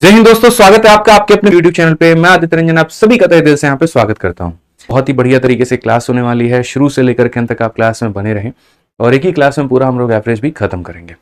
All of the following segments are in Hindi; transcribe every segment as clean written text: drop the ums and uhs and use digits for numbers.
जय हिंद दोस्तों, स्वागत है आपका आपके अपने यूट्यूब चैनल पे। मैं आदित्य रंजन आप सभी का तहे दिल से यहाँ पे स्वागत करता हूँ। बहुत ही बढ़िया तरीके से क्लास होने वाली है, शुरू से लेकर के अंत तक आप क्लास में बने रहें और एक ही क्लास में पूरा हम लोग एवरेज भी खत्म करेंगे।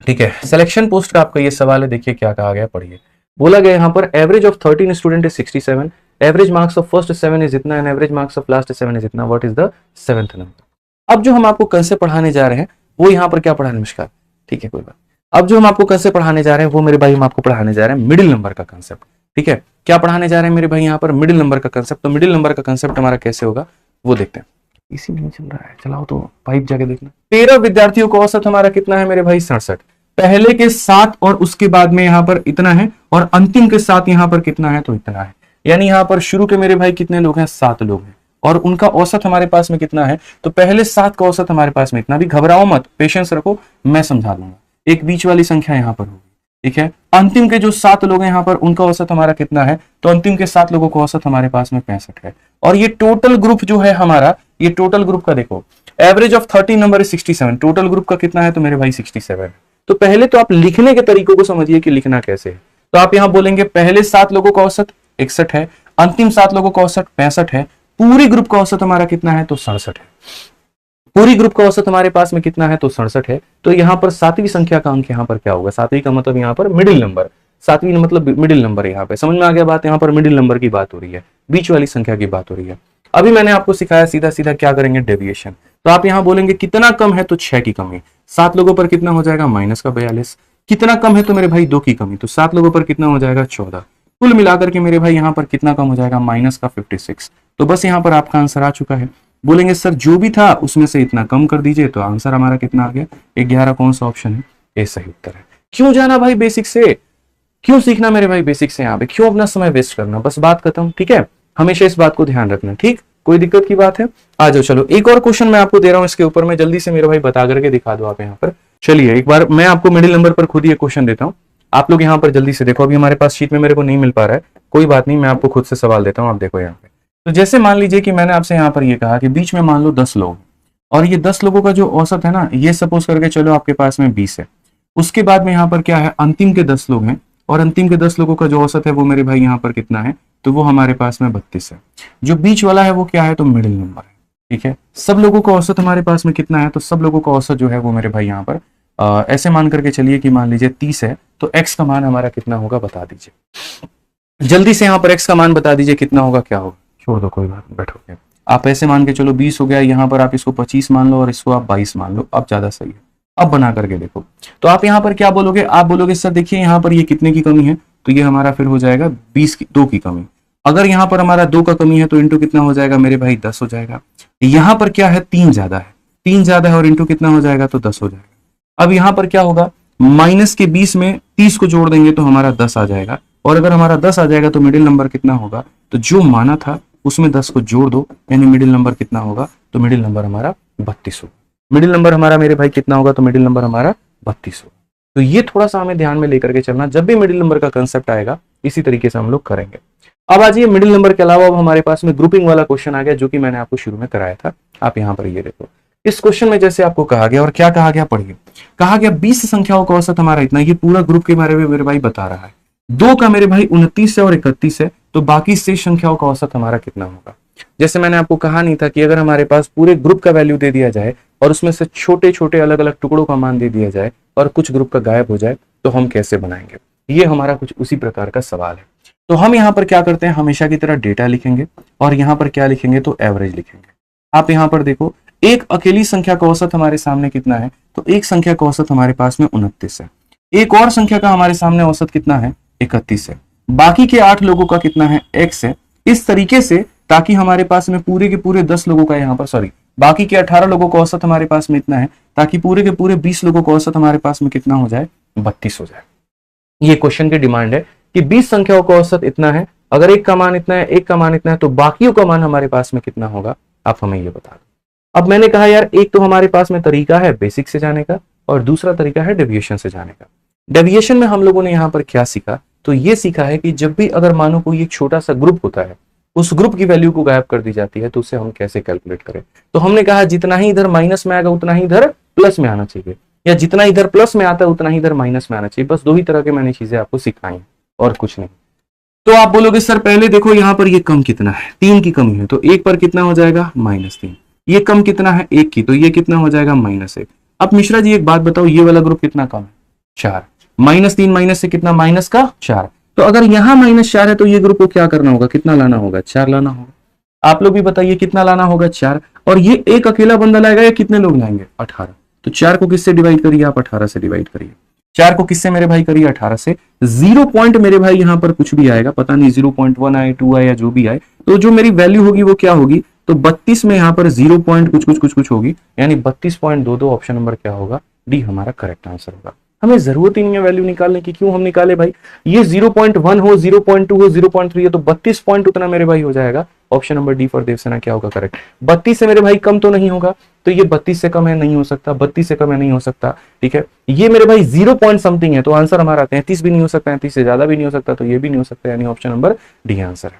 ठीक है, सिलेक्शन पोस्ट का आपका ये सवाल है। देखिए क्या कहा गया, पढ़िए। बोला गया यहाँ पर average of 13 student is 67, average marks of first 7 is इतना and average marks of last 7 is इतना। What is the seventh number? अब जो हम आपको कंसेप्ट पढ़ाने जा रहे हैं वो यहाँ पर क्या पढ़ा, नमस्कार, ठीक है, कोई बात। अब जो हम आपको कंसेप्ट पढ़ाने जा रहे हैं वो मेरे भाई हम आपको पढ़ाने जा रहे हैं मिडिल नंबर का कंसेप्ट। ठीक है, क्या पढ़ाने जा रहे हैं मेरे भाई यहाँ पर? मिडिल नंबर का कंसेप्ट। तो मिडिल नंबर का कंसेप्ट हमारा कैसे होगा वो देखते हैं। इसी नहीं चल रहा है, चलाओ तो पाइप जाके देखना। 13 विद्यार्थियों का औसत हमारा कितना है मेरे भाई? 67। पहले के 7 और उसके बाद में यहाँ पर इतना है और अंतिम के 7 यहाँ पर कितना है? तो इतना है। यानी यहाँ पर शुरू के मेरे भाई कितने लोग हैं? 7 लोग हैं और उनका औसत हमारे पास में कितना है? तो पहले 7 का औसत हमारे पास में इतना। भी घबराओ मत, पेशेंस रखो, मैं समझा दूंगा। एक बीच वाली संख्या यहाँ पर होगी, ठीक है। अंतिम के जो 7 लोग हैं यहाँ पर उनका औसत हमारा कितना है? तो अंतिम के 7 लोगों का औसत हमारे पास में 65 है। और ये टोटल ग्रुप जो है हमारा, ये टोटल ग्रुप का देखो, average of 13 number 67, total group का कितना है? तो मेरे भाई 67 है। तो पहले तो आप लिखने के तरीकों को समझिए कि लिखना कैसे है। तो आप यहाँ बोलेंगे पहले 7 लोगों का औसत 61 है, अंतिम 7 लोगों का औसत 65 है, पूरी ग्रुप का औसत हमारा कितना है? तो 67 है। पूरी ग्रुप का औसत हमारे पास में कितना है? तो 67 है। तो यहाँ पर 7वीं संख्या का अंक यहाँ पर क्या होगा? 7वीं का मतलब यहाँ पर मिडिल नंबर, 7वीं मतलब मिडिल नंबर। यहाँ पे समझ में आ गया बात? यहाँ पर मिडिल नंबर की बात हो रही है, बीच वाली संख्या की बात हो रही है। अभी मैंने आपको सिखाया सीधा सीधा क्या करेंगे, डेविएशन। तो आप यहाँ बोलेंगे कितना कम है? तो 6 की कमी। 7 लोगों पर कितना हो जाएगा? माइनस का 42। कितना कम है? तो मेरे भाई 2 की कमी। तो 7 लोगों पर कितना हो जाएगा? 14। कुल मिलाकर के मेरे भाई यहाँ पर कितना कम हो जाएगा? माइनस का 56। तो बस यहाँ पर आपका आंसर आ चुका है। बोलेंगे सर जो भी था उसमें से इतना कम कर दीजिए, तो आंसर हमारा कितना आ गया? 11। कौन सा ऑप्शन है? ये सही उत्तर है। क्यों जाना भाई बेसिक से, क्यों सीखना मेरे भाई बेसिक से? यहाँ पे क्यों अपना समय वेस्ट करना? बस बात खत्म, ठीक है। हमेशा इस बात को ध्यान रखना, ठीक। कोई दिक्कत की बात है? आ जाओ, चलो एक और क्वेश्चन मैं आपको दे रहा हूं, इसके ऊपर में जल्दी से मेरे भाई बता करके दिखा दो आप यहाँ पर। चलिए एक बार मैं आपको मिडिल नंबर पर खुद ही एक क्वेश्चन देता हूँ, आप लोग यहाँ पर जल्दी से देखो। अभी हमारे पास शीट में मेरे को नहीं मिल पा रहा है, कोई बात नहीं, मैं आपको खुद से सवाल देता हूँ। आप देखो यहाँ पे, तो जैसे मान लीजिए कि मैंने आपसे यहाँ पर ये कहा कि बीच में मान लो 10 लोग और ये 10 लोगों का जो औसत है ना, ये सपोज करके चलो आपके पास में 20 है। उसके बाद में यहाँ पर क्या है? अंतिम के 10 लोग हैं और अंतिम के 10 लोगों का जो औसत है वो मेरे भाई यहाँ पर कितना है? तो वो हमारे पास में 32 है। जो बीच वाला है वो क्या है? तो मिडिल नंबर है, ठीक है। सब लोगों का औसत हमारे पास में कितना है? तो सब लोगों का औसत जो है वो मेरे भाई यहाँ पर ऐसे मान करके चलिए कि मान लीजिए 30 है। तो x का मान हमारा कितना होगा? बता दीजिए जल्दी से। यहाँ पर x का मान बता दीजिए कितना होगा, क्या होगा? छोड़ दो, कोई बात नहीं, बैठोगे आप। ऐसे मान के चलो 20 हो गया, यहाँ पर आप इसको 25 मान लो और इसको आप 22 मान लो, अब ज्यादा सही है। अब बना करके देखो, तो आप यहाँ पर क्या बोलोगे? आप बोलोगे सर देखिए यहाँ पर ये कितने की कमी है? तो ये हमारा फिर हो जाएगा 2 की कमी। अगर यहाँ पर हमारा 2 का कमी है तो इंटू कितना हो जाएगा मेरे भाई? 10 हो जाएगा। यहाँ पर क्या है? 3 ज्यादा है, 3 ज्यादा है और इंटू कितना हो जाएगा? तो 10 हो जाएगा। अब यहाँ पर क्या होगा? माइनस के 20 में 30 को जोड़ देंगे तो हमारा 10 आ जाएगा। और अगर हमारा 10 आ जाएगा तो मिडिल नंबर कितना होगा? तो जो माना था उसमें 10 को जोड़ दो, यानी मिडिल नंबर कितना होगा? तो मिडिल नंबर हमारा 32 होगा। मिडिल नंबर हमारा मेरे भाई कितना होगा? तो मिडिल नंबर हमारा 32 होगा। तो ये थोड़ा सा हमें ध्यान में लेकर के चलना, जब भी मिडिल नंबर का कंसेप्ट आएगा इसी तरीके से हम लोग करेंगे। अब आज ये मिडिल नंबर के अलावा अब हमारे पास में ग्रुपिंग वाला क्वेश्चन आ गया, जो कि मैंने आपको शुरू में कराया था। आप यहाँ पर ये देखो, इस क्वेश्चन में जैसे आपको कहा गया, और क्या कहा गया पढ़िए। कहा गया 20 संख्याओं का औसत हमारा इतना, ये पूरा ग्रुप के बारे में मेरे भाई बता रहा है। 2 का मेरे भाई 29 है और 31 है, तो बाकी शेष संख्याओं का औसत हमारा कितना होगा? जैसे मैंने आपको कहा नहीं था कि अगर हमारे पास पूरे ग्रुप का वैल्यू दे दिया जाए और उसमें से छोटे छोटे अलग अलग टुकड़ों का मान दे दिया जाए और कुछ ग्रुप का गायब हो जाए तो हम कैसे बनाएंगे? ये हमारा कुछ उसी प्रकार का सवाल है। तो हम यहाँ पर क्या करते हैं, हमेशा की तरह डेटा लिखेंगे और यहाँ पर क्या लिखेंगे? तो एवरेज लिखेंगे। आप यहाँ पर देखो, एक अकेली संख्या का औसत हमारे सामने कितना है? तो एक संख्या का औसत हमारे पास में 29 है। एक और संख्या का हमारे सामने औसत कितना है? 31 है। बाकी के 8 लोगों का कितना है? x है। इस तरीके से, ताकि हमारे पास में पूरे के पूरे 10 लोगों का यहाँ पर बाकी के 18 लोगों का औसत हमारे पास में इतना है, ताकि पूरे के पूरे 20 लोगों का औसत हमारे पास में कितना हो जाए? 32 हो जाए। ये क्वेश्चन की डिमांड है कि 20 संख्याओं का औसत इतना है, अगर एक का मान इतना है, एक का मान इतना है, तो बाकियों का मान हमारे पास में कितना होगा? आप हमें ये बता दो। अब मैंने कहा यार, एक तो हमारे पास में तरीका है बेसिक से जाने का और दूसरा तरीका है डेविएशन से जाने का। डेविएशन में हम लोगों ने यहाँ पर क्या सीखा? तो ये सीखा है कि जब भी अगर मानो कोई एक छोटा सा ग्रुप होता है, उस ग्रुप की वैल्यू को गायब कर दी जाती है, तो उसे हम कैसे कैलकुलेट करें। तो हमने कहा जितना ही इधर माइनस में आएगा उतना ही इधर प्लस में आना चाहिए, या जितना इधर प्लस में आता है उतना ही इधर माइनस में आना चाहिए। बस 2 ही तरह के मैंने चीजें आपको सिखाई। और कुछ नहीं। तो आप बोलोगे सर पहले देखो यहाँ पर ये कम कितना है, 3 की कमी है, तो 1 पर कितना हो जाएगा -3। ये कम कितना है 1 की, तो ये कितना हो जाएगा -1। अब मिश्रा जी एक बात बताओ, ये वाला ग्रुप कितना कम है 4, -3 माइनस से कितना माइनस का 4। तो अगर यहाँ -4 है तो ये ग्रुप को क्या करना होगा, कितना लाना होगा, 4 लाना होगा। आप लोग भी बताइए कितना लाना होगा, 4। और ये एक अकेला बंदा लाएगा या कितने लोग लाएंगे, 18। तो 4 को किससे डिवाइड करिए आप, 18 से डिवाइड करिए। 4 को किससे मेरे भाई करिए, 18 से। 0 पॉइंट मेरे भाई यहाँ पर कुछ भी आएगा, पता नहीं 0.1 आए, 2 आए या जो भी आए, तो जो मेरी वैल्यू होगी वो क्या होगी, तो 32 में यहाँ पर 0 पॉइंट कुछ होगी, यानी 32.22 ऑप्शन नंबर क्या होगा, डी हमारा करेक्ट आंसर होगा। हमें जरूरत ही नहीं है वैल्यू निकालने की, क्यों हम निकाले भाई, ये 0.1 हो, 0.2 हो, 0.3 है, तो 32 पॉइंट उतना मेरे भाई हो जाएगा। Option number D for Devsena क्या होगा करेक्ट। 32 से मेरे भाई कम तो नहीं होगा, तो ये 32 से कम है, नहीं हो सकता, 32 से कम है, नहीं हो सकता, ठीक है। ये मेरे भाई 0 पॉइंट समथिंग है, तो आंसर हमारा 33 भी नहीं हो सकता, 33 से ज्यादा भी नहीं हो सकता, तो ये भी नहीं हो सकता, यानी ऑप्शन नंबर डी आंसर है।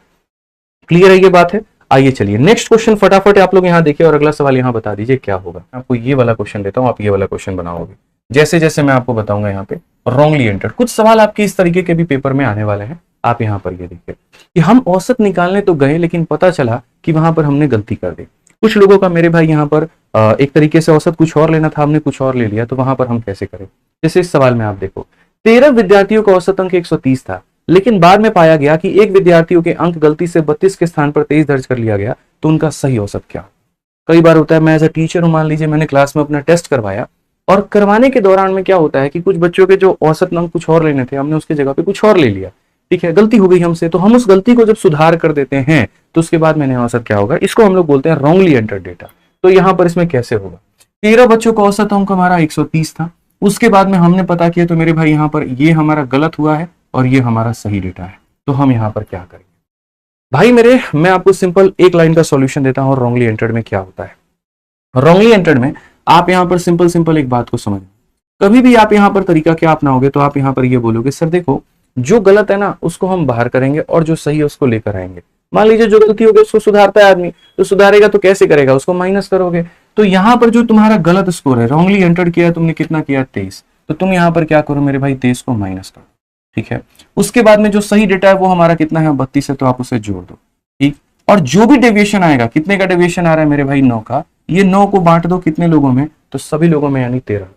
क्लियर है ये बात है। आइए चलिए नेक्स्ट क्वेश्चन फटाफट आप लोग यहाँ देखिए और अगला सवाल यहाँ बता दीजिए क्या होगा। आपको ये वाला क्वेश्चन देता हूँ, आप ये वाला क्वेश्चन बनाओगे जैसे जैसे मैं आपको बताऊंगा। यहाँ पे रॉन्गली एंटर्ड, कुछ सवाल आपके इस तरीके के भी पेपर में आने वाले हैं। आप यहाँ पर ये देखिए कि हम औसत निकालने तो गए, लेकिन पता चला कि वहां पर हमने गलती कर दी। कुछ लोगों का मेरे भाई यहाँ पर एक तरीके से औसत कुछ और लेना था, हमने कुछ और ले लिया, तो वहां पर हम कैसे करें। जैसे इस सवाल में आप देखो 13 विद्यार्थियों का औसत अंक 130 था, लेकिन बाद में पाया गया कि एक विद्यार्थियों के अंक गलती से 32 के स्थान पर 23 दर्ज कर लिया गया, तो उनका सही औसत क्या। कई बार होता है, मैं एज अ टीचर हूं, मान लीजिए मैंने क्लास में अपना टेस्ट करवाया और करवाने के दौरान में क्या होता है कि कुछ बच्चों के जो औसत अंक कुछ और लेने थे, हमने उसके जगह पे कुछ और ले लिया, ठीक है, गलती हो गई हमसे। तो हम उस गलती को जब सुधार कर देते हैं तो उसके बाद मैंने औसत क्या होगा, इसको हम लोग बोलते हैं रॉन्गली एंटर्ड डेटा। तो यहाँ पर इसमें कैसे होगा, 13 बच्चों का औसत अंक हमारा 130 था, उसके बाद में हमने पता किया तो मेरे भाई यहाँ पर ये हमारा गलत हुआ है और ये हमारा सही डेटा है। तो हम यहाँ पर क्या करेंगे भाई मेरे, मैं आपको सिंपल एक लाइन का सॉल्यूशन देता हूँ। रॉन्गली एंटर्ड में क्या होता है, रॉन्गली एंटर्ड में आप यहाँ पर सिंपल एक बात को समझ, कभी भी आप यहाँ पर तरीका क्या अपनाओगे, तो आप यहाँ पर ये बोलोगे सर देखो जो गलत है ना उसको हम बाहर करेंगे और जो सही है उसको लेकर आएंगे। मान लीजिए जो गलती होगी उसको सुधारता है आदमी, तो सुधारेगा तो कैसे करेगा, उसको माइनस करोगे। तो यहाँ पर जो तुम्हारा गलत स्कोर है, रॉन्गली एंटर्ड किया तुमने, कितना किया 23, तो तुम यहाँ पर क्या करो मेरे भाई 23 को माइनस करो, ठीक है। उसके बाद में जो सही डेटा है वो हमारा कितना है 32 है, तो आप उसे जोड़ दो, ठीक। और जो भी डेविएशन आएगा, कितने का डेविएशन आ रहा है मेरे भाई 9 का, ये 9 को बांट दो कितने लोगों में, तो सभी लोगों में, यानी 13।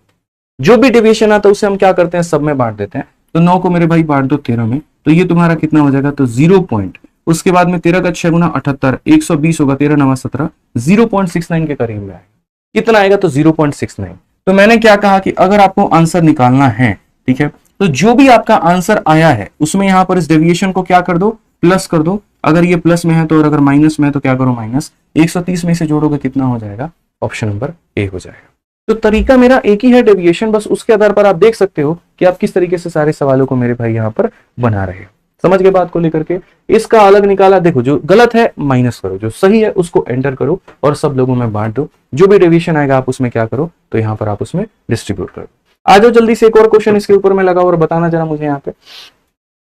जो भी डेविएशन आता है उसे हम क्या करते हैं, सब में बांट देते हैं। तो 9 को मेरे भाई बांट दो 13 में, तो ये तुम्हारा कितना हो जाएगा, तो 0 पॉइंट, उसके बाद में 13 का 6 गुना 78, 120 होगा, 13 9 17, 0.69 के करीब में आएगा। कितना आएगा, तो 0.69। तो मैंने क्या कहा कि अगर आपको आंसर निकालना है, ठीक है, तो जो भी आपका आंसर आया है उसमें यहाँ पर इस डेविएशन को क्या कर दो, प्लस कर दो। अगर ये प्लस में है तो, और अगर माइनस में है तो क्या करो माइनस। 130 में से जोड़ोगे कितना हो जाएगा, ऑप्शन नंबर ए हो जाएगा। तो तरीका मेरा एक ही है डेविएशन, बस उसके आधार पर आप देख सकते हो कि आप किस तरीके से सारे सवालों को मेरे भाई यहाँ पर बना रहे हो। समझ गए बात को लेकर के। इसका अलग निकाला, देखो जो गलत है माइनस करो, जो सही है उसको एंटर करो और सब लोगों में बांट दो। जो भी डेविएशन आएगा आप उसमें क्या करो, तो यहाँ पर आप उसमें डिस्ट्रीब्यूट करो। आ जाओ जल्दी से, एक और क्वेश्चन इसके ऊपर में लगाओ और बताना जरा मुझे। यहाँ पे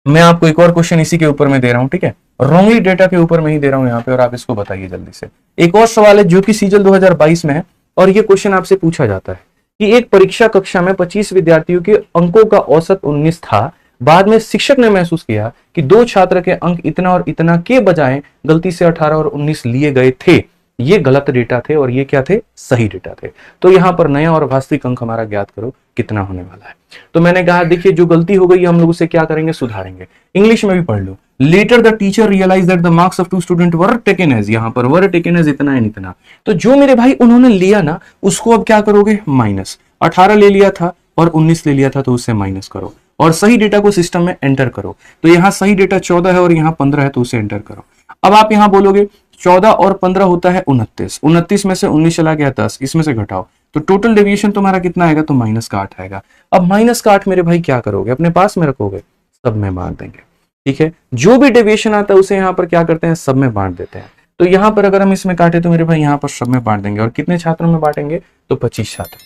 मैं आपको एक और क्वेश्चन इसी के ऊपर में दे रहा हूं, ठीक है, रॉन्गली डेटा के ऊपर में ही दे रहा हूं यहाँ पे, और आप इसको बताइए जल्दी से। एक और सवाल है जो कि सीजल 2022 में है, और ये क्वेश्चन आपसे पूछा जाता है कि एक परीक्षा कक्षा में 25 विद्यार्थियों के अंकों का औसत 19 था। बाद में शिक्षक ने महसूस किया कि 2 छात्र के अंक इतना और इतना के बजाय गलती से 18 और 19 लिए गए थे। ये गलत डेटा थे और ये क्या थे, सही डेटा थे। तो यहाँ पर नया और वास्तविक अंक हमारा ज्ञात करो कितना होने वाला है। तो मैंने कहा देखिए जो गलती हो गई हम लोग उसे क्या करेंगे, सुधारेंगे। इंग्लिश में भी पढ़ लो, later the teacher realise that the marks of 2 student were taken as, यहाँ पर वर टेकन एज इतना एंड इतना। तो जो मेरे भाई उन्होंने लिया ना उसको अब क्या करोगे, माइनस। 18 ले लिया था और 19 ले लिया था तो उससे माइनस करो और सही डेटा को सिस्टम में एंटर करो। तो यहाँ सही डेटा 14 है और यहाँ 15 है, तो उसे एंटर करो। अब आप यहाँ बोलोगे 14 और 15 होता है 29, 29 में से 19 चला गया 10, इसमें से घटाओ तो टोटल डेविएशन तुम्हारा कितना आएगा, तो माइनस का 8 आएगा। अब माइनस का 8 मेरे भाई क्या करोगे, अपने पास में रखोगे, सब में बांट देंगे, ठीक है। जो भी डेविएशन आता है उसे यहाँ पर क्या करते हैं, सब में बांट देते हैं। तो यहाँ पर अगर हम इसमें काटे तो मेरे भाई यहाँ पर सब में बांट देंगे, और कितने छात्रों में बांटेंगे, तो 25 छात्र।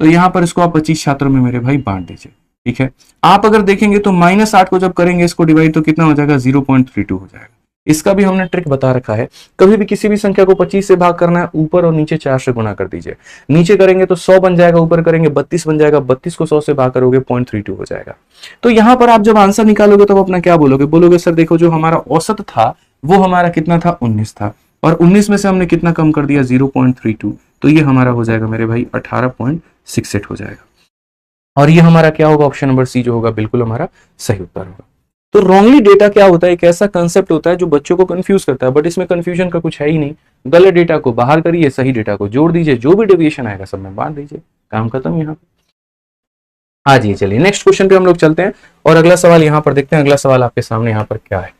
तो यहाँ पर इसको आप 25 छात्रों में मेरे भाई बांट दीजिए, ठीक है। आप अगर देखेंगे तो -8 को जब करेंगे इसको डिवाइड तो कितना हो जाएगा, 0.32 हो जाएगा। इसका भी हमने ट्रिक बता रखा है। कभी भी किसी भी संख्या को 25 से भाग करना है, ऊपर और नीचे 4 से गुना कर दीजिए। नीचे करेंगे तो 100 बन जाएगा, ऊपर करेंगे 32 बन जाएगा, 32 को 100 से भाग करोगे 0.32 हो जाएगा। तो यहां पर आप जब आंसर निकालोगे तो अपना क्या बोलोगे, बोलोगे सर देखो जो हमारा औसत था वो हमारा कितना था, 19 था, और 19 में से हमने कितना कम कर दिया, 0.32, तो ये हमारा हो जाएगा मेरे भाई 18.68 हो जाएगा। और ये हमारा क्या होगा, ऑप्शन नंबर सी जो होगा बिल्कुल हमारा सही उत्तर होगा। तो रॉन्गली डेटा क्या होता है, एक ऐसा कंसेप्ट होता है जो बच्चों को कंफ्यूज करता है, बट इसमें कंफ्यूजन का कुछ है ही नहीं। गलत डेटा को बाहर करिए, सही डेटा को जोड़ दीजिए, जो भी डेविएशन आएगा सब में बांट दीजिए, काम खत्म यहाँ पे। हाँ जी, चलिए नेक्स्ट क्वेश्चन पे हम लोग चलते हैं और अगला सवाल यहाँ पर देखते हैं। अगला सवाल आपके सामने यहाँ पर क्या है,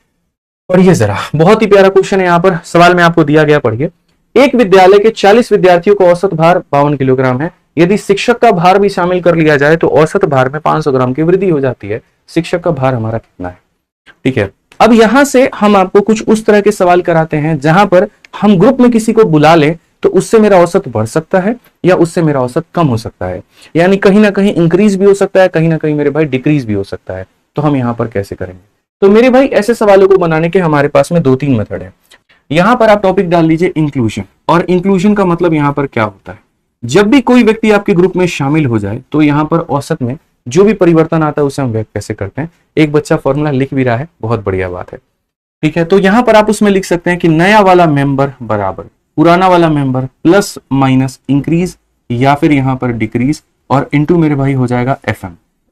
पढ़िए जरा, बहुत ही प्यारा क्वेश्चन है। यहाँ पर सवाल में आपको दिया गया, पढ़िए। एक विद्यालय के 40 विद्यार्थियों का औसत भार 52 किलोग्राम है। यदि शिक्षक का भार भी शामिल कर लिया जाए तो औसत भार में 500 ग्राम की वृद्धि हो जाती है। शिक्षक का भार हमारा कितना है, ठीक है। अब यहां से हम आपको कुछ उस तरह के सवाल कराते हैं जहां पर हम ग्रुप में किसी को बुला लें तो उससे मेरा औसत बढ़ सकता है या उससे मेरा औसत कम हो सकता है, यानी कहीं ना कहीं इंक्रीज भी हो सकता है, कहीं ना कहीं मेरे भाई डिक्रीज भी हो सकता है। तो हम यहां पर कैसे करेंगे, तो मेरे भाई ऐसे सवालों को बनाने के हमारे पास में 2-3 मेथड है। यहां पर आप टॉपिक डाल लीजिए इंक्लूजन, और इंक्लूजन का मतलब यहां पर क्या होता है, जब भी कोई व्यक्ति आपके ग्रुप में शामिल हो जाए तो यहां पर औसत में जो भी परिवर्तन आता है उसे हम व्यक्त कैसे करते हैं। एक बच्चा फॉर्मूला लिख भी रहा है, बहुत बढ़िया बात है, ठीक है। तो यहां पर आप उसमें लिख सकते हैं कि नया वाला मेंबर बराबर पुराना वाला मेंबर प्लस माइनस इंक्रीज या फिर यहां पर डिक्रीज, और इनटू मेरे भाई हो जाएगा FM,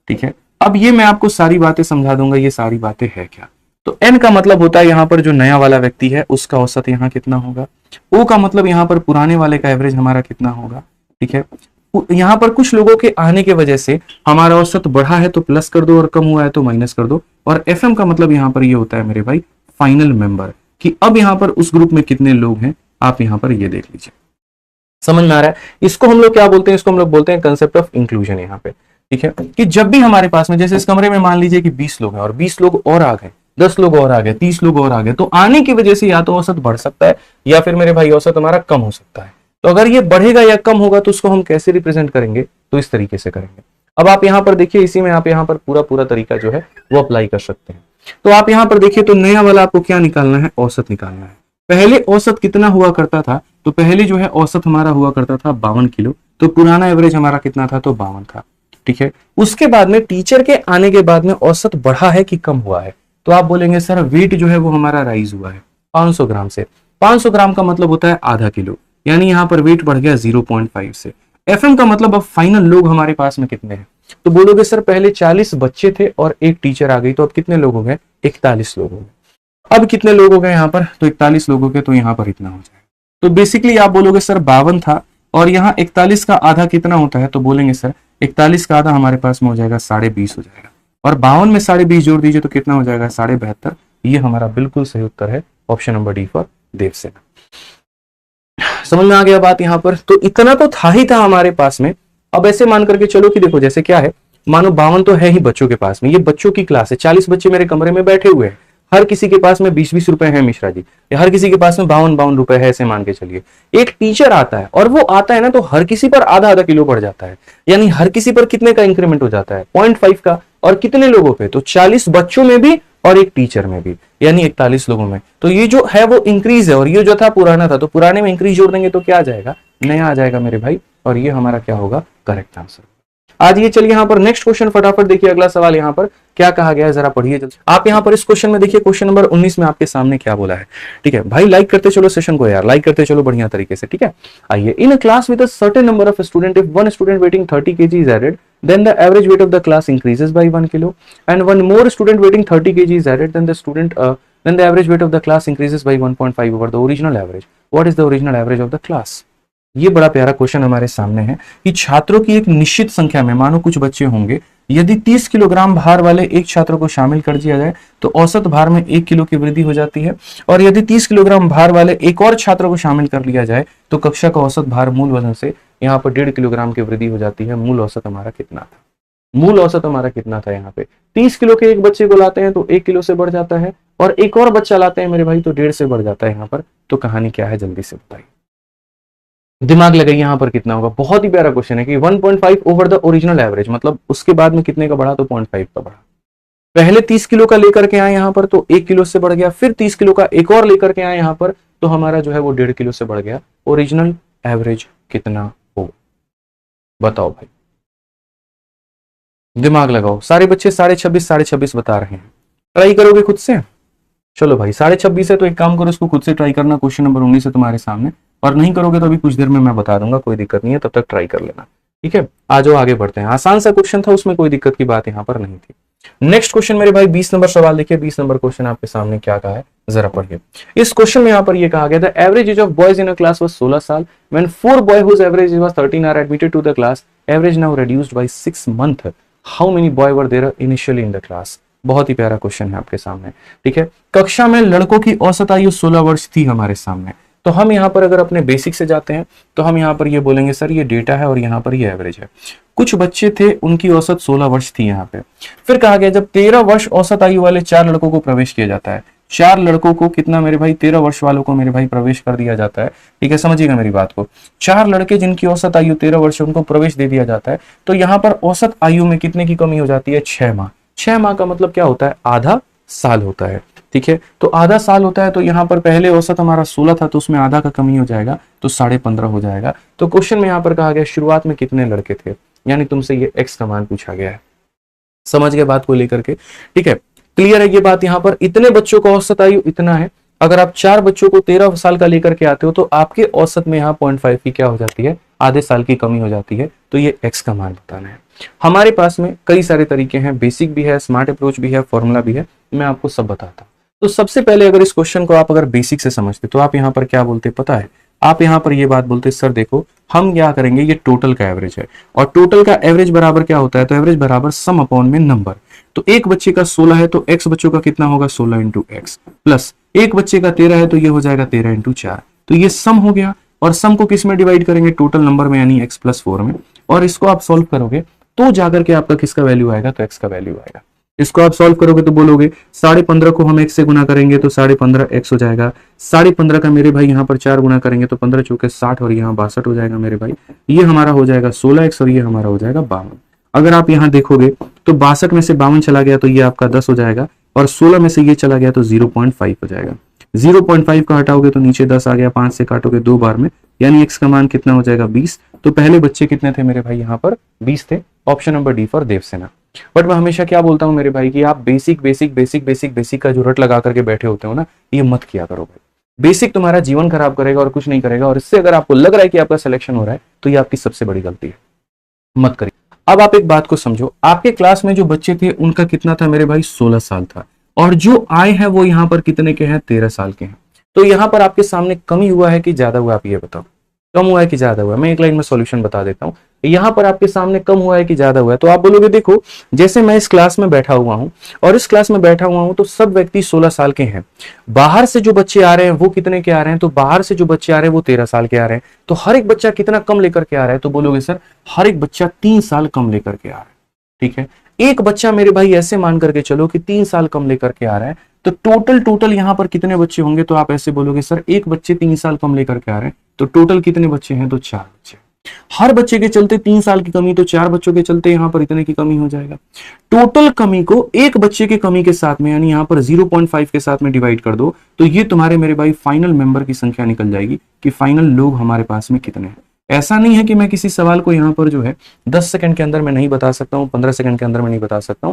ठीक है। अब ये मैं आपको सारी बातें समझा दूंगा, ये सारी बातें है क्या। तो N का मतलब होता है यहां पर जो नया वाला व्यक्ति है उसका औसत यहां कितना होगा। O का मतलब यहां पर पुराने वाले का एवरेज हमारा कितना होगा, ठीक है। यहां पर कुछ लोगों के आने की वजह से हमारा औसत बढ़ा है तो प्लस कर दो और कम हुआ है तो माइनस कर दो। और FM का मतलब यहां पर ये होता है मेरे भाई फाइनल मेंबर, कि अब यहां पर उस ग्रुप में कितने लोग हैं, आप यहां पर ये देख लीजिए। समझ में आ रहा है, इसको हम लोग क्या बोलते हैं, इसको हम लोग बोलते हैं कंसेप्ट ऑफ इंक्लूजन यहाँ पे, ठीक है। कि जब भी हमारे पास में जैसे इस कमरे में मान लीजिए कि 20 लोग हैं और 20 लोग और आ गए, 10 लोग और आ गए, 30 लोग और आ गए, तो आने की वजह से या तो औसत बढ़ सकता है या फिर मेरे भाई औसत हमारा कम हो सकता है। तो अगर ये बढ़ेगा या कम होगा तो उसको हम कैसे रिप्रेजेंट करेंगे, तो इस तरीके से करेंगे। अब आप यहां पर देखिए, इसी में आप यहां पर पूरा पूरा तरीका जो है वो अप्लाई कर सकते हैं। तो आप यहां पर देखिए, तो नया वाला आपको क्या निकालना है, औसत निकालना है। पहले औसत कितना हुआ करता था, तो पहले जो है औसत हमारा हुआ करता था 52 किलो, तो पुराना एवरेज हमारा कितना था, तो 52 था, ठीक है। उसके बाद में टीचर के आने के बाद में औसत बढ़ा है कि कम हुआ है, तो आप बोलेंगे सर वेट जो है वो हमारा राइज हुआ है 500 ग्राम से। 500 ग्राम का मतलब होता है आधा किलो, यानी यहां पर वेट बढ़ गया 0.5 से। FM का मतलब अब फाइनल लोग हमारे पास में कितने हैं, तो बोलोगे सर पहले 40 बच्चे थे और एक टीचर आ गई, तो अब कितने लोग हो गए, 41 लोग हो गए। अब कितने लोग हो गए यहाँ पर, तो 41 लोगों के, तो यहाँ पर इतना हो जाएगा। तो बेसिकली आप बोलोगे सर 52 था और यहाँ 41 का आधा कितना होता है, तो बोलेंगे सर 41 का आधा हमारे पास में हो जाएगा 20.5 हो जाएगा, और 52 में 20.5 जोड़ दीजिए तो कितना हो जाएगा 72.5। ये हमारा बिल्कुल सही उत्तर है, option number D for Devsena. समझ में आ गया बात यहाँ पर, तो इतना तो था ही था हमारे पास में। अब ऐसे मान करके चलो कि देखो जैसे क्या है, मानो 52 तो है ही बच्चों के पास में, ये बच्चों की क्लास है, 40 बच्चे मेरे कमरे में बैठे हुए हैं, हर किसी के पास में 20-20 रुपए है मिश्रा जी, या हर किसी के पास में 52-52 रुपए है, ऐसे मान के चलिए। एक टीचर आता है और वो आता है ना, तो हर किसी पर आधा आधा किलो बढ़ जाता है, यानी हर किसी पर कितने का इंक्रीमेंट हो जाता है, 0.5 का, और कितने लोगों पे, तो 40 बच्चों में भी और एक टीचर में भी, यानी 41 लोगों में। तो ये जो है वो इंक्रीज है, और ये जो था पुराना था, तो पुराने में इंक्रीज जोड़ देंगे तो क्या आ जाएगा, नया आ जाएगा मेरे भाई, और ये हमारा क्या होगा, करेक्ट आंसर। आज ये चलिए यहाँ पर नेक्स्ट क्वेश्चन फटाफट देखिए, अगला सवाल यहाँ पर क्या कहा गया है, जरा पढ़िए जल्दी। आप यहाँ पर इस क्वेश्चन में देखिए, क्वेश्चन नंबर 19 में आपके सामने क्या बोला है, ठीक है भाई। लाइक करते चलो सेशन को यार, लाइक करते चलो बढ़िया तरीके से, ठीक है। आइए, in a class with a certain number of student, if one student weighing 30 kg is added, then the average weight of the class increases by 1 kilo, and one more student weighing 30 kg is added, then the average weight of the class increases by 1.5 over the original average. What is the original average of the class? ये बड़ा प्यारा क्वेश्चन हमारे सामने है कि छात्रों की एक निश्चित संख्या में, मानो कुछ बच्चे होंगे, यदि 30 किलोग्राम भार वाले एक छात्र को शामिल कर दिया जाए तो औसत भार में 1 किलो की वृद्धि हो जाती है, और यदि 30 किलोग्राम भार वाले एक और छात्र को शामिल कर लिया जाए तो कक्षा का औसत भार मूल वजन से यहाँ पर 1.5 किलोग्राम की वृद्धि हो जाती है। मूल औसत हमारा कितना था, मूल औसत हमारा कितना था, यहाँ पे 30 किलो के एक बच्चे को लाते हैं तो 1 किलो से बढ़ जाता है, और एक और बच्चा लाते हैं मेरे भाई तो 1.5 से बढ़ जाता है यहाँ पर। तो कहानी क्या है, जल्दी से बताइए, दिमाग लगाइए, यहाँ पर कितना होगा। बहुत ही प्यारा क्वेश्चन है कि 1.5 ओवर द ओरिजिनल एवरेज, मतलब उसके बाद में कितने का बढ़ा, तो 0.5 का बढ़ा। पहले 30 किलो का लेकर के आए यहां पर तो 1 किलो से बढ़ गया, फिर 30 किलो का एक और लेकर के आए यहां पर तो हमारा जो है वो 1.5 किलो से बढ़ गया। ओरिजिनल एवरेज कितना हो, बताओ भाई, दिमाग लगाओ। सारे बच्चे 26.5 बता रहे हैं, ट्राई करोगे खुद से? चलो भाई 26.5 है तो एक काम करो, इसको खुद से ट्राई करना। क्वेश्चन नंबर 19 है तुम्हारे सामने, और नहीं करोगे तो अभी कुछ देर में मैं बता दूंगा, कोई दिक्कत नहीं है, तब तक ट्राई कर लेना, ठीक है। आ जाओ आगे बढ़ते हैं। आसान सा क्वेश्चन था, उसमें कोई दिक्कत की बात यहाँ पर नहीं थी। नेक्स्ट क्वेश्चन मेरे भाई 20 नंबर सवाल देखिए। 20 नंबर क्वेश्चन आपके सामने क्या कहा है जरा पढ़िए। इस क्वेश्चन में यहाँ पर ये कहा गया था, average age of boys in a class was 16 साल when 4 boy whose average age was 13 are admitted to the class, average now reduced by 6 month, how many boy were there initially in the class. बहुत ही प्यारा क्वेश्चन है आपके सामने, ठीक है। कक्षा में लड़कों की औसत आयु 16 वर्ष थी हमारे सामने, तो हम यहाँ पर अगर अपने बेसिक से जाते हैं तो हम यहाँ पर ये बोलेंगे सर ये डेटा है और यहाँ पर ये एवरेज है। कुछ बच्चे थे उनकी औसत 16 वर्ष थी यहाँ पे। फिर कहा गया जब 13 वर्ष औसत आयु वाले 4 लड़कों को प्रवेश किया जाता है, 4 लड़कों को कितना मेरे भाई, 13 वर्ष वालों को मेरे भाई प्रवेश कर दिया जाता है, ठीक है, समझिएगा मेरी बात को। 4 लड़के जिनकी औसत आयु 13 वर्ष उनको प्रवेश दे दिया जाता है, तो यहाँ पर औसत आयु में कितने की कमी हो जाती है, 6 माह। 6 माह का मतलब क्या होता है, आधा साल होता है, ठीक है। तो आधा साल होता है, तो यहाँ पर पहले औसत हमारा 16 था तो उसमें आधा का कमी हो जाएगा तो 15.5 हो जाएगा। तो क्वेश्चन में यहाँ पर कहा गया शुरुआत में कितने लड़के थे, यानी तुमसे ये एक्स का मान पूछा गया है। समझ गए बात को लेकर के, ठीक है, क्लियर है ये बात। यहाँ पर इतने बच्चों का औसत आयु इतना है, अगर आप 4 बच्चों को 13 साल का लेकर के आते हो तो आपके औसत में यहाँ 0.5 की क्या हो जाती है, आधे साल की कमी हो जाती है। तो ये एक्स का मान बताना है। हमारे पास में कई सारे तरीके हैं, बेसिक भी है, स्मार्ट अप्रोच भी है, फॉर्मूला भी है, मैं आपको सब बताता हूं। तो सबसे पहले अगर इस क्वेश्चन को आप अगर बेसिक से समझते तो आप यहाँ पर क्या बोलते पता है, आप यहाँ पर ये बात बोलते सर देखो हम क्या करेंगे, ये टोटल का एवरेज है और टोटल का एवरेज बराबर क्या होता है, तो एवरेज बराबर सम अपॉन में नंबर। तो एक बच्चे का 16 है तो एक्स बच्चों का कितना होगा, 16 इंटू एक्स, प्लस एक बच्चे का 13 है तो ये हो जाएगा 13 इंटू 4। तो ये सम हो गया, और सम को किस में डिवाइड करेंगे, टोटल नंबर में, यानी x प्लस 4 में। और इसको आप सॉल्व करोगे तो जाकर के आपका किसका वैल्यू आएगा, तो x का वैल्यू आएगा। इसको आप सॉल्व करोगे तो बोलोगे 15.5 को हम x से गुना करेंगे तो 15.5 x हो जाएगा। 15.5 का मेरे भाई यहाँ पर 4 गुना करेंगे तो 15 चौके 60 और यहाँ 62 हो जाएगा मेरे भाई। ये हमारा हो जाएगा 16x और ये हमारा हो जाएगा 52। अगर आप यहाँ देखोगे तो 62 में से 52 चला गया तो ये आपका 10 हो जाएगा, और 16 में से ये चला गया तो 0.5 हो जाएगा। 0.5 का हटाओगे तो नीचे 10 आ गया, 5 से काटोगे 2 बार में, यानी x का मान कितना हो जाएगा, 20। तो पहले बच्चे कितने थे मेरे भाई, यहाँ पर 20 थे। Option number D for Devsena. But मैं हमेशा क्या बोलता हूँ मेरे भाई कि आप basic basic basic basic basic का जो रट लगा करके बैठे होते हो ना, ये मत किया करो भाई। बेसिक तुम्हारा जीवन खराब करेगा और कुछ नहीं करेगा, और इससे अगर आपको लग रहा है कि आपका सिलेक्शन हो रहा है तो ये आपकी सबसे बड़ी गलती है, मत करिए। अब आप एक बात को समझो, आपके क्लास में जो बच्चे थे उनका कितना था मेरे भाई, 16 साल था, और जो आए हैं वो यहाँ पर कितने के हैं, 13 साल के हैं। तो यहाँ पर आपके सामने कमी हुआ है कि ज्यादा हुआ, आप ये बताओ, कम हुआ है कि ज्यादा हुआ है। मैं एक लाइन में सॉल्यूशन बता देता हूँ। यहाँ पर आपके सामने कम हुआ है कि ज्यादा हुआ है, तो आप बोलोगे देखो जैसे मैं इस क्लास में बैठा हुआ हूँ और इस क्लास में बैठा हुआ हूँ तो सब व्यक्ति 16 साल के हैं। बाहर से जो बच्चे आ रहे हैं वो कितने के आ रहे हैं, तो बाहर से जो बच्चे आ रहे हैं वो 13 साल के आ रहे हैं। तो हर एक बच्चा कितना कम लेकर के आ रहा है, तो बोलोगे सर हर एक बच्चा 3 साल कम लेकर के आ रहा है, ठीक है। एक बच्चा मेरे भाई ऐसे मान करके चलो कि 3 साल कम लेकर के आ रहा है, तो टोटल यहाँ पर कितने बच्चे होंगे, तो आप ऐसे बोलोगे सर एक बच्चे 3 साल कम लेकर के आ रहे हैं, तो टोटल कितने बच्चे हैं, तो 4 बच्चे। हर बच्चे के चलते 3 साल की कमी, तो 4 बच्चों के चलते यहाँ पर इतने की कमी हो जाएगा। टोटल कमी को एक बच्चे की कमी के साथ में, यानी यहाँ पर 0.5 के साथ में डिवाइड कर दो, तो ये तुम्हारे मेरे भाई फाइनल मेंबर की संख्या निकल जाएगी कि फाइनल लोग हमारे पास में कितने हैं। ऐसा नहीं है कि मैं किसी सवाल को यहाँ पर जो है 10 सेकंड के अंदर मैं नहीं बता सकता हूँ, 15 सेकंड के अंदर मैं नहीं बता सकता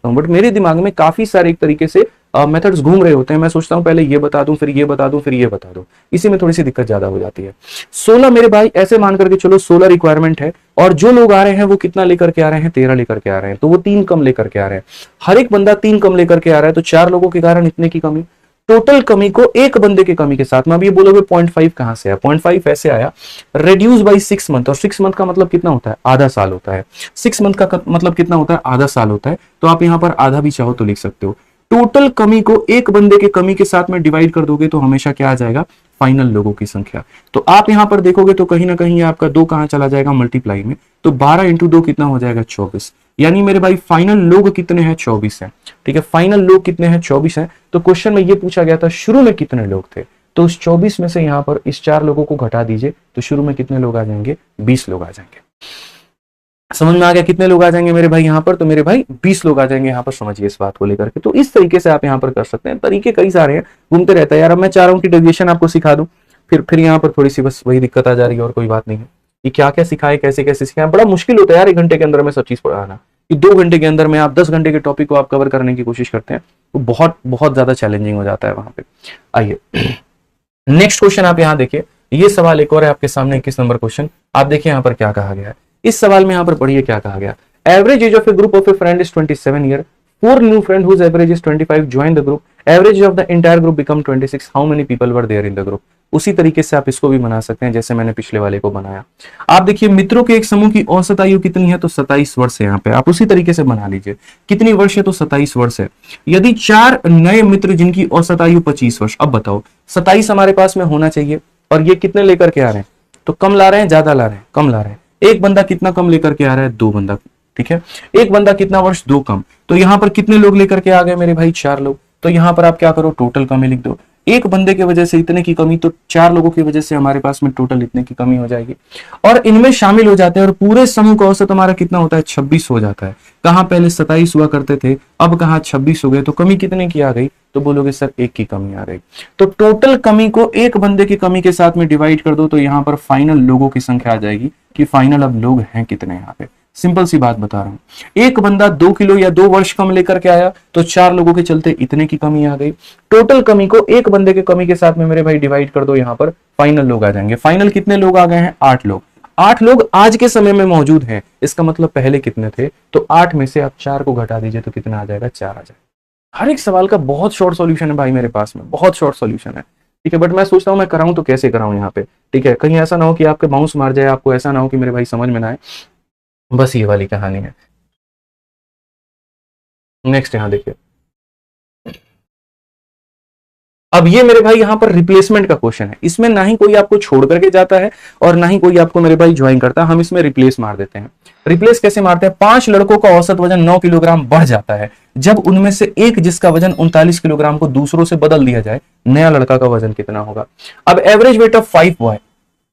हूँ, बट मेरे दिमाग में काफी सारे एक तरीके से मेथड्स घूम रहे होते हैं। मैं सोचता हूँ पहले ये बता दूं, फिर ये बता दूं, फिर ये बता दूं, इसी में थोड़ी सी दिक्कत ज्यादा हो जाती है। 16 मेरे भाई ऐसे मान करके चलो 16 रिक्वायरमेंट है, और जो लोग आ रहे हैं वो कितना लेकर के आ रहे हैं, 13 लेकर के आ रहे हैं, तो वो 3 कम लेकर के आ रहे हैं। हर एक बंदा 3 कम लेकर के आ रहा है, तो 4 लोगों के कारण इतने की कमी। टोटल कमी को एक बंदे की कमी के साथ में, अब ये बोलोगे 0.5 कहां से आया, 0.5 ऐसे आया, रिड्यूस बाई 6 मंथ, और 6 मंथ का मतलब कितना होता है, आधा साल होता है। 6 मंथ का मतलब कितना होता है, आधा साल होता है, तो आप यहां पर आधा भी चाहो तो लिख सकते हो। टोटल कमी को एक बंदे के कमी के साथ में डिवाइड कर दोगे तो हमेशा क्या आ जाएगा, फाइनल लोगों की संख्या। तो आप यहां पर देखोगे तो कहीं ना कहीं आपका 2 कहां चला जाएगा, मल्टीप्लाई में, तो 12 इंटू 2 कितना हो जाएगा, 24। यानी मेरे भाई फाइनल लोग कितने हैं, 24 है, ठीक है। फाइनल लोग कितने हैं, 24 है। तो क्वेश्चन में ये पूछा गया था शुरू में कितने लोग थे, तो उस 24 में से यहां पर इस 4 लोगों को घटा दीजिए, तो शुरू में कितने लोग आ जाएंगे, 20 लोग आ जाएंगे। समझ में आ गया कितने लोग आ जाएंगे मेरे भाई यहाँ पर? तो मेरे भाई 20 लोग आ जाएंगे यहाँ पर, समझिए इस बात को लेकर के। तो इस तरीके से आप यहाँ पर कर सकते हैं, तरीके कई सारे हैं, घूमते रहता है यार। अब मैं चाह रहा हूँ कि डेविएशन आपको सिखा दूं, फिर यहाँ पर थोड़ी सी बस वही दिक्कत आ जा रही है, और कोई बात नहीं है कि क्या क्या सिखाए, कैसे कैसे सिखाए। बड़ा मुश्किल होता है यार 1 घंटे के अंदर में सब चीज पढ़ाना, कि 2 घंटे के अंदर में आप 10 घंटे के टॉपिक को आप कवर करने की कोशिश करते हैं, तो बहुत बहुत ज्यादा चैलेंजिंग हो जाता है वहां पे। आइए नेक्स्ट क्वेश्चन आप यहाँ देखिए, ये सवाल एक और है आपके सामने, 21 नंबर क्वेश्चन। आप देखिए यहाँ पर क्या कहा गया है इस सवाल में, यहाँ पर पढ़िए क्या कहा गया। Average age of a group of a friend is 27 year, 4 new friend whose average is 25 join the group, average of the entire group become 26, how many people were there in the group. उसी तरीके से आप इसको भी बना सकते हैं जैसे मैंने पिछले वाले को बनाया। आप देखिए मित्रों के एक समूह की औसत आयु कितनी है, तो 27 वर्ष है यहाँ पे। आप उसी तरीके से बना लीजिए, कितनी वर्ष है, तो 27 वर्ष है। यदि 4 नए मित्र जिनकी औसत आयु 25 वर्ष, अब बताओ 27 हमारे पास में होना चाहिए, और ये कितने लेकर के आ रहे हैं, तो कम ला रहे हैं, ज्यादा ला रहे हैं, कम ला रहे हैं। एक बंदा कितना कम लेकर के आ रहा है, 2 बंदा, ठीक है। एक बंदा कितना वर्ष, 2 कम, तो यहां पर कितने लोग लेकर के आ गए मेरे भाई, 4 लोग। तो यहां पर आप क्या करो, टोटल कमी लिख दो। एक बंदे की वजह से इतने की कमी, तो 4 लोगों की वजह से हमारे पास में टोटल इतने की कमी हो जाएगी, और इनमें शामिल हो जाते हैं, और पूरे समूह का औसत हमारा कितना होता है, 26 हो जाता है। कहां पहले 27 हुआ करते थे, अब कहां 26 हो गए, तो कमी कितने की आ गई, तो बोलोगे सर 1 की कमी आ गई। तो टोटल कमी को एक बंदे की कमी के साथ में डिवाइड कर दो, तो यहां पर फाइनल लोगों की संख्या आ जाएगी कि फाइनल अब लोग हैं कितने यहाँ पे। सिंपल सी बात बता रहा हूं, एक बंदा 2 किलो या 2 वर्ष कम लेकर के आया, तो 4 लोगों के चलते इतने की कमी आ गई। टोटल कमी को एक बंदे के कमी के साथ में मेरे भाई डिवाइड कर दो, यहां पर फाइनल लोग आ जाएंगे। फाइनल कितने लोग आ गए हैं, 8 लोग। 8 लोग आज के समय में मौजूद हैं, इसका मतलब पहले कितने थे, तो 8 में से आप 4 को घटा दीजिए तो कितना आ जाएगा, 4 आ जाएगा। हर एक सवाल का बहुत शॉर्ट सॉल्यूशन है भाई मेरे पास में, बहुत शॉर्ट सॉल्यूशन है, ठीक है। बट मैं सोचता हूं मैं कराऊं तो कैसे कराऊं यहाँ पे, ठीक है। कहीं ऐसा ना हो कि आपके बाउंस मार जाए, आपको ऐसा ना हो कि मेरे भाई समझ में ना आए, बस ये वाली कहानी है। नेक्स्ट यहां देखिए, अब ये मेरे भाई यहां पर रिप्लेसमेंट का क्वेश्चन है। इसमें ना ही कोई आपको छोड़ करके जाता है और ना ही कोई आपको मेरे भाई ज्वाइन करता है, हम इसमें रिप्लेस मार देते हैं। रिप्लेस कैसे मारते हैं, 5 लड़कों का औसत वजन 9 किलोग्राम बढ़ जाता है जब उनमें से एक जिसका वजन 39 किलोग्राम को दूसरों से बदल दिया जाए, नया लड़का का वजन कितना होगा। अब एवरेज वेट ऑफ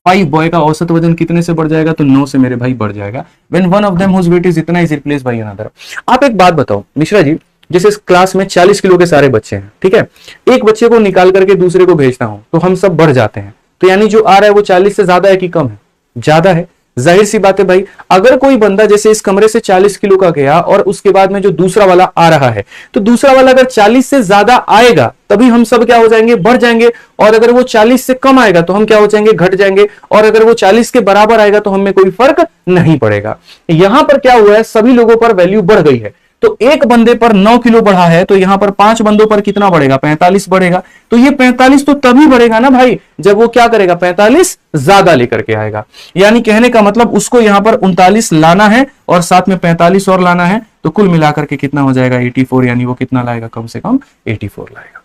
5 बॉय का औसत वजन कितने से बढ़ जाएगा, तो 9 से मेरे भाई बढ़ जाएगा। When one of them whose weight is इतना इज रिप्लेस बाय अनदर। आप एक बात बताओ मिश्रा जी, जैसे इस क्लास में 40 किलो के सारे बच्चे हैं, ठीक है। एक बच्चे को निकाल करके दूसरे को भेजता हूं तो हम सब बढ़ जाते हैं, तो यानी जो आ रहा है वो 40 से ज्यादा है कि कम है, ज्यादा है। जाहिर सी बात है भाई, अगर कोई बंदा जैसे इस कमरे से 40 किलो का गया और उसके बाद में जो दूसरा वाला आ रहा है, तो दूसरा वाला अगर 40 से ज्यादा आएगा तभी हम सब क्या हो जाएंगे, बढ़ जाएंगे। और अगर वो 40 से कम आएगा तो हम क्या हो जाएंगे, घट जाएंगे। और अगर वो 40 के बराबर आएगा तो हमें कोई फर्क नहीं पड़ेगा। यहां पर क्या हुआ है, सभी लोगों पर वैल्यू बढ़ गई है। तो एक बंदे पर 9 किलो बढ़ा है, तो यहां पर 5 बंदों पर कितना बढ़ेगा, 45 बढ़ेगा। तो ये 45 तो तभी बढ़ेगा ना भाई जब वो क्या करेगा, 45 ज्यादा लेकर के आएगा। यानी कहने का मतलब उसको यहां पर 39 लाना है और साथ में 45 और लाना है, तो कुल मिलाकर के कितना हो जाएगा, 84। यानी वो कितना लाएगा, कम से कम 84 लाएगा।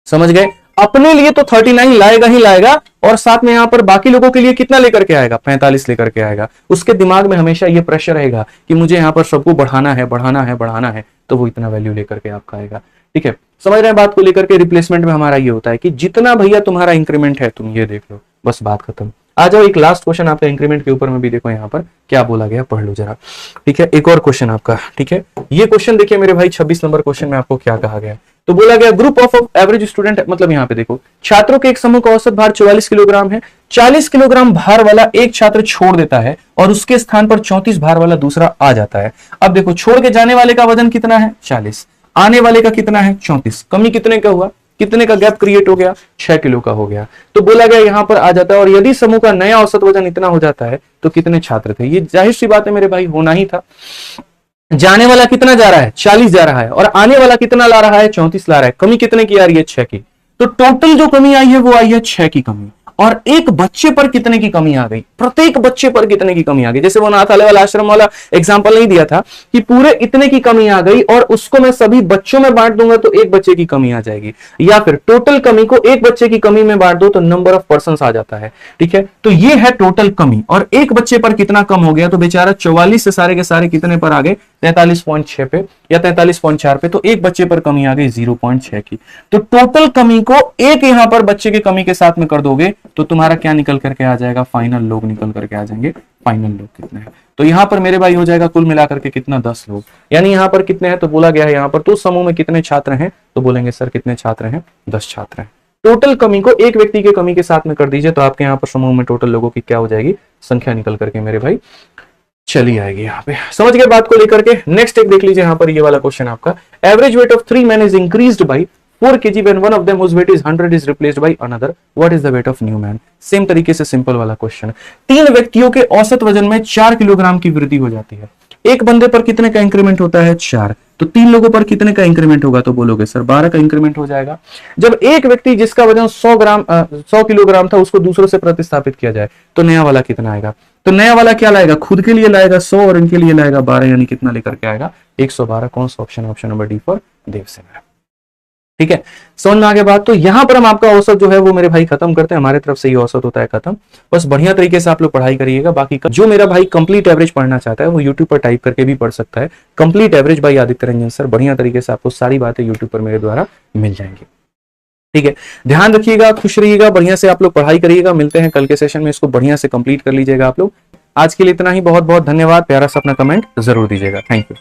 समझ गए। अपने लिए तो 39 लाएगा ही लाएगा, और साथ में यहां पर बाकी लोगों के लिए कितना लेकर के आएगा, 45 लेकर के आएगा। उसके दिमाग में हमेशा ये प्रेशर रहेगा कि मुझे यहां पर सबको बढ़ाना है, बढ़ाना है, बढ़ाना है, तो वो इतना वैल्यू लेकर के आपका आएगा। ठीक है, समझ रहे हैं बात को लेकर के। रिप्लेसमेंट में हमारा ये होता है कि जितना भैया तुम्हारा इंक्रीमेंट है तुम ये देख लो, बस बात खत्म। आ जाओ, एक लास्ट क्वेश्चन आपका इंक्रीमेंट के ऊपर में भी देखो यहाँ पर क्या बोला गया, पढ़ लो जरा। ठीक है, एक और क्वेश्चन आपका, ठीक है। ये क्वेश्चन देखिए मेरे भाई 26 नंबर क्वेश्चन में आपको क्या कहा गया, तो बोला गया ग्रुप ऑफ एवरेज स्टूडेंट, मतलब यहाँ पे देखो छात्रों के एक समूह का औसत भार 44 किलोग्राम है। 40 किलोग्राम भार वाला एक छात्र छोड़ देता है और उसके स्थान पर 34 भार वाला दूसरा आ जाता है। अब देखो छोड़ के जाने वाले का वजन कितना है, 40, आने वाले का कितना है, 34। कमी कितने का हुआ, कितने का गैप क्रिएट हो गया, 6 किलो का हो गया। तो बोला गया यहां पर आ जाता है, और यदि समूह का नया औसत वजन इतना हो जाता है तो कितने छात्र थे। ये जाहिर सी बात है मेरे भाई, होना ही था। जाने वाला कितना जा रहा है, 40 जा रहा है, और आने वाला कितना ला रहा है, 34 ला रहा है। कमी कितने की आ रही है, 6 की। तो टोटल जो कमी आई है वो आई है 6 की कमी। और एक बच्चे पर कितने की कमी आ गई, प्रत्येक बच्चे पर कितने की कमी आ गई। जैसे वो अनाथालय वाला आश्रम वाला एग्जांपल नहीं दिया था कि पूरे इतने की कमी आ गई और उसको मैं सभी बच्चों में बांट दूंगा तो एक बच्चे की कमी आ जाएगी, या फिर टोटल कमी को एक बच्चे की कमी में बांट दो तो नंबर ऑफ पर्सन आ जाता है। ठीक है, तो ये है टोटल कमी। और एक बच्चे पर कितना कम हो गया, तो बेचारा 44 से सारे के सारे कितने पर आ गए, 43.6 पे या 43.4 पे, तो एक बच्चे पर कमी आ गई 0.6 की। तो टोटल कमी को एक यहां पर बच्चे की कमी के साथ में कर दोगे तो तुम्हारा क्या निकल करके आ जाएगा, फाइनल लोग निकल करके आ जाएंगे। फाइनल लोग कितने हैं, तो यहां पर मेरे भाई हो जाएगा कुल मिलाकर के कितना, 10 लोग। यानी यहां पर कितने हैं, तो बोला गया है यहां पर तो समूह में कितने छात्र हैं, तो बोलेंगे सर कितने छात्र हैं, 10 छात्र हैं। टोटल कमी को एक व्यक्ति के कमी के साथ में कर दीजिए तो आपके यहाँ पर समूह में टोटल लोगों की क्या हो जाएगी, संख्या निकल करके मेरे भाई चली आएगी। यहाँ पे समझ गए बात को लेकर के। नेक्स्ट एक देख लीजिए यहाँ पर ये वाला क्वेश्चन आपका, average weight of 3 men is increased by 4 kg when one of them whose weight is 100 is replaced by another, what is the weight of new man? Same तरीके से सिंपल वाला क्वेश्चन। 3 व्यक्तियों के औसत वजन में 4 किलोग्राम की वृद्धि हो जाती है। एक बंदे पर कितने का इंक्रीमेंट होता है, 4, तो 3 लोगों पर कितने का इंक्रीमेंट होगा, तो बोलोगे सर 12 का इंक्रीमेंट हो जाएगा। जब एक व्यक्ति जिसका वजन 100 किलोग्राम था उसको दूसरों से प्रतिस्थापित किया जाए तो नया वाला कितना आएगा, तो नया वाला क्या लाएगा, खुद के लिए लाएगा 100 और इनके लिए लाएगा 12, यानी कितना लेकर के आएगा, 112। कौन सा option, option number D for Devsena. ठीक है, समझ में आ गया बात। तो यहां पर हम आपका औसत जो है वो मेरे भाई खत्म करते हैं, हमारे तरफ से ये औसत होता है खत्म। बस बढ़िया तरीके से आप लोग पढ़ाई करिएगा। बाकी जो मेरा भाई कंप्लीट एवरेज पढ़ना चाहता है वो यूट्यूब पर टाइप करके भी पढ़ सकता है, complete average by Aditya Ranjan sir. बढ़िया तरीके से आपको सारी बातें यूट्यूब पर मेरे द्वारा मिल जाएंगी। ठीक है, ध्यान रखिएगा, खुश रहिएगा, बढ़िया से आप लोग पढ़ाई करिएगा। मिलते हैं कल के सेशन में, इसको बढ़िया से कंप्लीट कर लीजिएगा आप लोग। आज के लिए इतना ही, बहुत बहुत धन्यवाद। प्यारा सा अपना कमेंट जरूर दीजिएगा। Thank you.